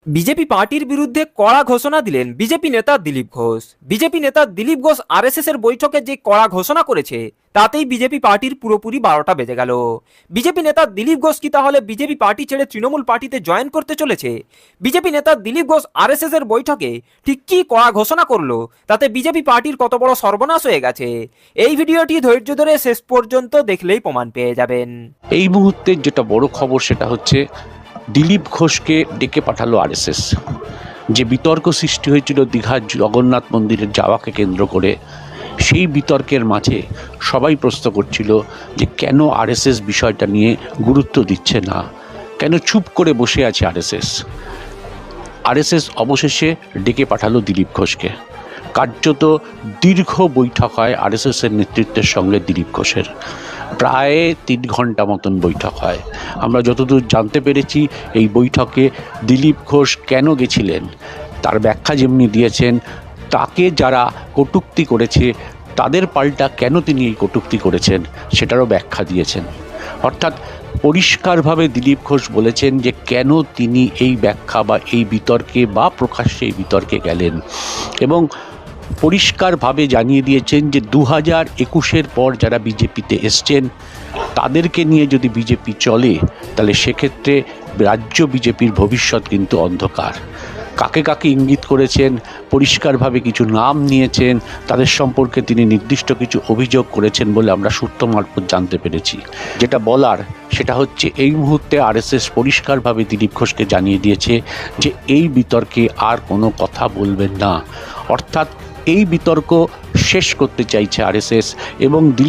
BJP পার্টির বিরুদ্ধে কড়া ঘোষণা দিলেন বিজেপি নেতা দিলীপ ঘোষ। বিজেপি নেতা দিলীপ ঘোষ আরএসএস এর বৈঠকে যে কড়া ঘোষণা করেছে তাতেই বিজেপি পার্টির পুরোপুরি 12টা বেজে গেল। বিজেপি নেতা দিলীপ ঘোষ কি তাহলে বিজেপি পার্টি ছেড়ে তৃণমূল পার্টিতে জয়েন করতে চলেছে? বিজেপি নেতা দিলীপ ঘোষ আরএসএস এর বৈঠকে ঠিক কি কড়া ঘোষণা করলো, তাতে বিজেপি পার্টির কত বড় সর্বনাশ হয়ে গেছে, এই ভিডিওটি ধৈর্য ধরে শেষ পর্যন্ত দেখলেই প্রমাণ পেয়ে যাবেন। এই মুহূর্তে যেটা বড় খবর সেটা হচ্ছে দিলীপ ঘোষকে ডেকে পাঠালো আরএসএস। যে বিতর্ক সৃষ্টি হয়েছিল দীঘার জগন্নাথ মন্দিরের যাওয়াকে কেন্দ্র করে, সেই বিতর্কের মাঝে সবাই প্রশ্ন করছিল যে কেন আরএসএস বিষয়টা নিয়ে গুরুত্ব দিচ্ছে না, কেন চুপ করে বসে আছে আরএসএস। আরএসএস অবশেষে ডেকে পাঠালো দিলীপ ঘোষকে। কার্যত দীর্ঘ বৈঠক হয় আরএসএসের নেতৃত্বের সঙ্গে দিলীপ ঘোষের, প্রায় 3 ঘন্টা মতন বৈঠক হয়। আমরা যতদূর জানতে পেরেছি এই বৈঠকে দিলীপ ঘোষ কেন গেছিলেন তার ব্যাখ্যা যেমনি দিয়েছেন, তাকে যারা কটূক্তি করেছে তাদের পাল্টা কেন তিনি এই কটূক্তি করেছেন সেটারও ব্যাখ্যা দিয়েছেন। অর্থাৎ পরিষ্কারভাবে দিলীপ ঘোষ বলেছেন যে কেন তিনি এই ব্যাখ্যা বা এই বিতর্কে বা প্রকাশ্যে এই বিতর্কে গেলেন, এবং পরিষ্কারভাবে জানিয়ে দিয়েছেন যে 2021-এর পর যারা বিজেপিতে এসছেন তাদেরকে নিয়ে যদি বিজেপি চলে তাহলে সেক্ষেত্রে রাজ্য বিজেপির ভবিষ্যৎ কিন্তু অন্ধকার। কাকে কাকে ইঙ্গিত করেছেন, পরিষ্কারভাবে কিছু নাম নিয়েছেন, তাদের সম্পর্কে তিনি নির্দিষ্ট কিছু অভিযোগ করেছেন বলে আমরা সূত্র মারফত জানতে পেরেছি। যেটা বলার সেটা হচ্ছে এই মুহূর্তে আরএসএস পরিষ্কারভাবে দিলীপ ঘোষকে জানিয়ে দিয়েছে যে এই বিতর্কে আর কোনো কথা বলবেন না। অর্থাৎ এই বিতর্ক শেষ করতে চাইছে আরএসএস, এবং দিলীপ